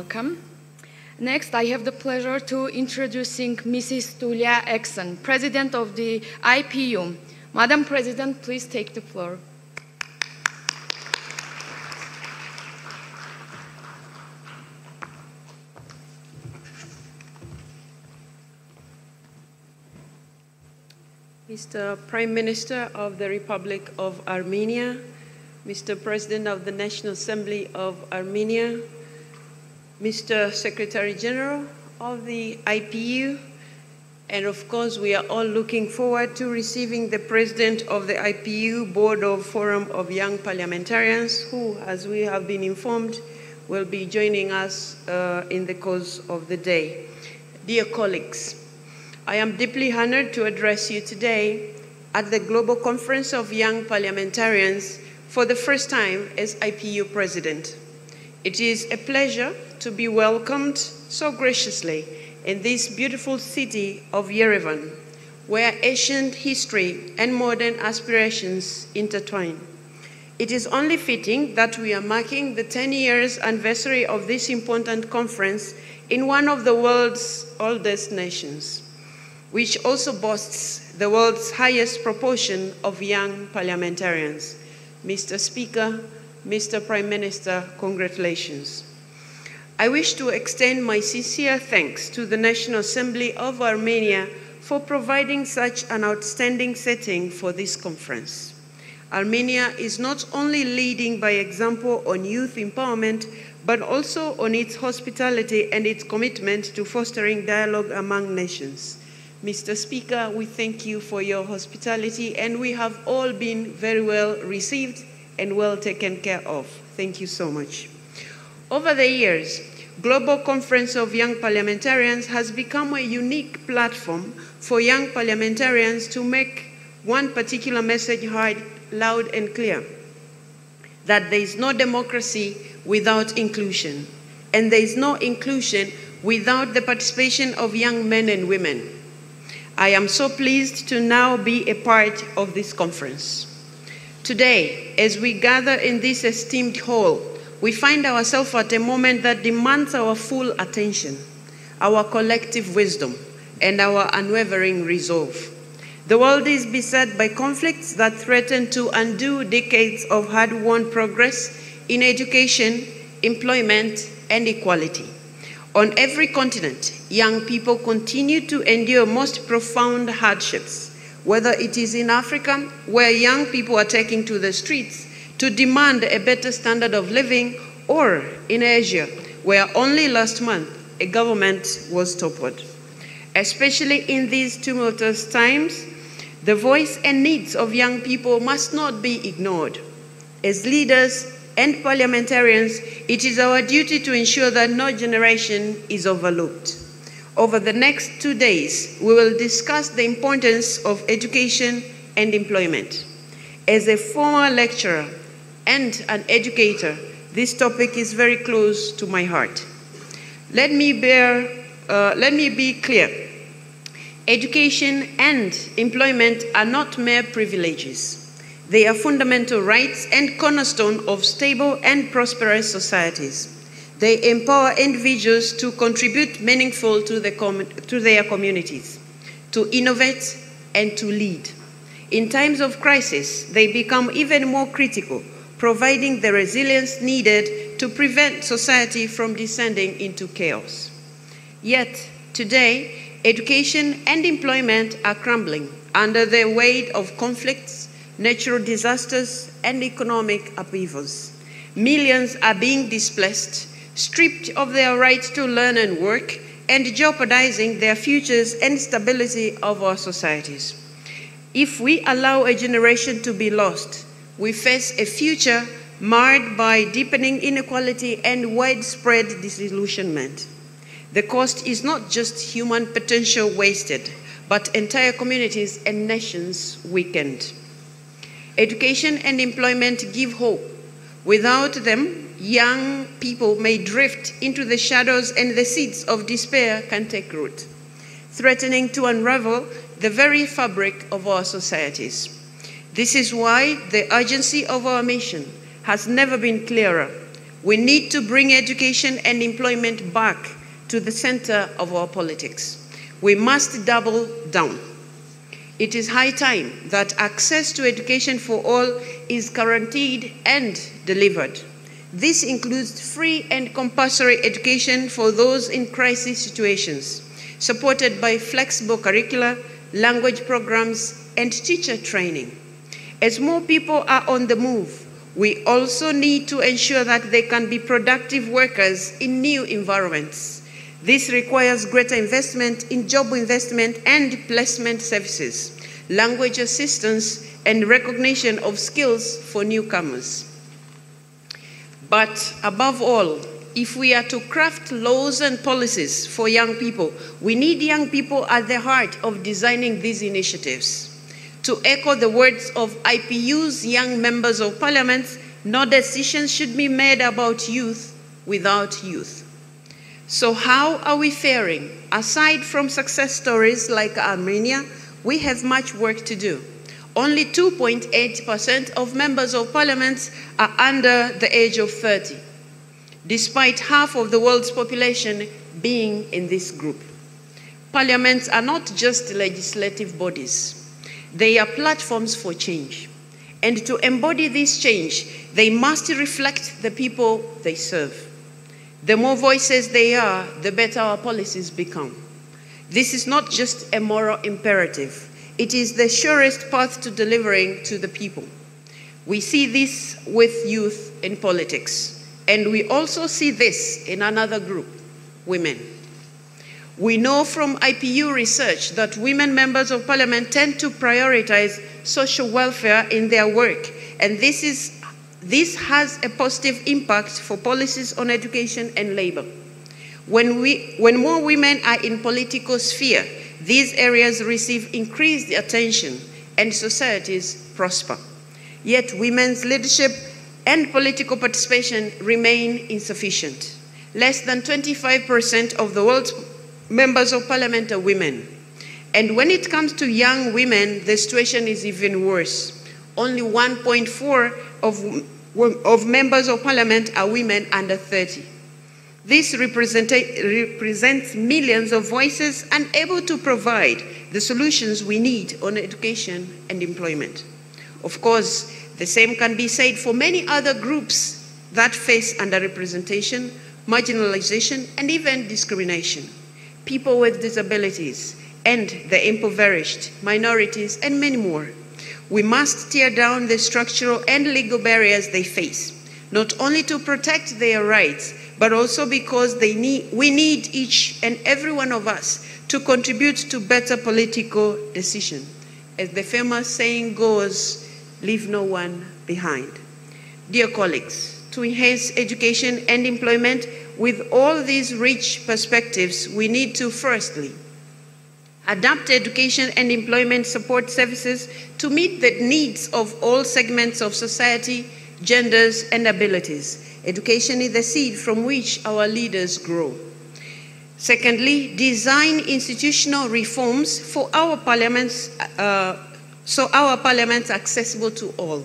Welcome. Next, I have the pleasure to introducing Mrs. Tulia Ekson, President of the IPU. Madam President, please take the floor. Mr. Prime Minister of the Republic of Armenia, Mr. President of the National Assembly of Armenia, Mr. Secretary General of the IPU, and of course we are all looking forward to receiving the President of the IPU Board of Forum of Young Parliamentarians, who, as we have been informed, will be joining us in the course of the day. Dear colleagues, I am deeply honored to address you today at the Global Conference of Young Parliamentarians for the first time as IPU President. It is a pleasure to be welcomed so graciously in this beautiful city of Yerevan, where ancient history and modern aspirations intertwine. It is only fitting that we are marking the 10 years anniversary of this important conference in one of the world's oldest nations, which also boasts the world's highest proportion of young parliamentarians. Mr. Speaker, Mr. Prime Minister, congratulations. I wish to extend my sincere thanks to the National Assembly of Armenia for providing such an outstanding setting for this conference. Armenia is not only leading by example on youth empowerment, but also on its hospitality and its commitment to fostering dialogue among nations. Mr. Speaker, we thank you for your hospitality, and we have all been very well received and well taken care of. Thank you so much. Over the years, Global Conference of Young Parliamentarians has become a unique platform for young parliamentarians to make one particular message heard loud and clear: that there is no democracy without inclusion, and there is no inclusion without the participation of young men and women. I am so pleased to now be a part of this conference. Today, as we gather in this esteemed hall, we find ourselves at a moment that demands our full attention, our collective wisdom, and our unwavering resolve. The world is beset by conflicts that threaten to undo decades of hard-won progress in education, employment, and equality. On every continent, young people continue to endure most profound hardships, whether it is in Africa, where young people are taking to the streets to demand a better standard of living, or in Asia, where only last month a government was toppled. Especially in these tumultuous times, the voice and needs of young people must not be ignored. As leaders and parliamentarians, it is our duty to ensure that no generation is overlooked. Over the next 2 days, we will discuss the importance of education and employment. As a former lecturer and an educator, this topic is very close to my heart. Let me be clear. Education and employment are not mere privileges. They are fundamental rights and cornerstone of stable and prosperous societies. They empower individuals to contribute meaningfully to their communities, to innovate, and to lead. In times of crisis, they become even more critical, providing the resilience needed to prevent society from descending into chaos. Yet, today, education and employment are crumbling under the weight of conflicts, natural disasters, and economic upheavals. Millions are being displaced, stripped of their right to learn and work, and jeopardizing their futures and stability of our societies. If we allow a generation to be lost, we face a future marred by deepening inequality and widespread disillusionment. The cost is not just human potential wasted, but entire communities and nations weakened. Education and employment give hope. Without them, young people may drift into the shadows, and the seeds of despair can take root, threatening to unravel the very fabric of our societies. This is why the urgency of our mission has never been clearer. We need to bring education and employment back to the center of our politics. We must double down. It is high time that access to education for all is guaranteed and delivered. This includes free and compulsory education for those in crisis situations, supported by flexible curricula, language programs, and teacher training. As more people are on the move, we also need to ensure that they can be productive workers in new environments. This requires greater investment in job investment and placement services, language assistance, and recognition of skills for newcomers. But above all, if we are to craft laws and policies for young people, we need young people at the heart of designing these initiatives. To echo the words of IPU's young members of parliament, no decision should be made about youth without youth. So how are we faring? Aside from success stories like Armenia, we have much work to do. Only 2.8% of members of parliament are under the age of 30, despite half of the world's population being in this group. Parliaments are not just legislative bodies. They are platforms for change. And to embody this change, they must reflect the people they serve. The more voices they are, the better our policies become. This is not just a moral imperative. It is the surest path to delivering to the people. We see this with youth in politics, and we also see this in another group, women. We know from IPU research that women members of parliament tend to prioritize social welfare in their work, and this has a positive impact for policies on education and labor. When more women are in political sphere, these areas receive increased attention and societies prosper. Yet women's leadership and political participation remain insufficient. Less than 25% of the world's members of parliament are women. And when it comes to young women, the situation is even worse. Only 1.4% of members of parliament are women under 30. This represents millions of voices unable to provide the solutions we need on education and employment. Of course, the same can be said for many other groups that face underrepresentation, marginalization, and even discrimination. People with disabilities, and the impoverished, minorities, and many more. We must tear down the structural and legal barriers they face, not only to protect their rights, but also because we need each and every one of us to contribute to better political decision. As the famous saying goes, leave no one behind. Dear colleagues, to enhance education and employment with all these rich perspectives, we need to firstly adapt education and employment support services to meet the needs of all segments of society, genders, and abilities. Education is the seed from which our leaders grow. Secondly, design institutional reforms for our parliaments, so our parliaments are accessible to all.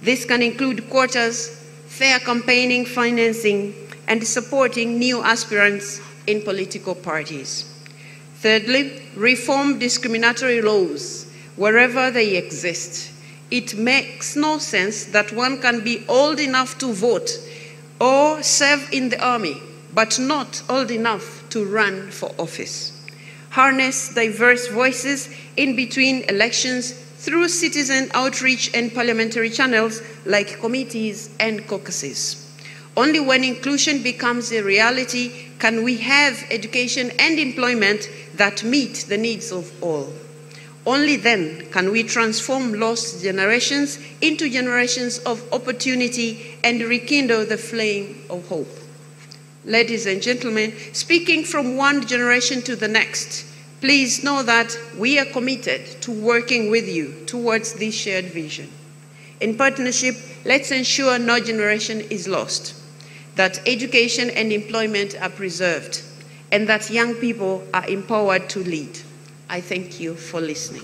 This can include quotas, fair campaigning, financing, and supporting new aspirants in political parties. Thirdly, reform discriminatory laws wherever they exist. It makes no sense that one can be old enough to vote or serve in the army, but not old enough to run for office. Harness diverse voices in between elections through citizen outreach and parliamentary channels like committees and caucuses. Only when inclusion becomes a reality can we have education and employment that meet the needs of all. Only then can we transform lost generations into generations of opportunity and rekindle the flame of hope. Ladies and gentlemen, speaking from one generation to the next, please know that we are committed to working with you towards this shared vision. In partnership, let's ensure no generation is lost, that education and employment are preserved, and that young people are empowered to lead. I thank you for listening.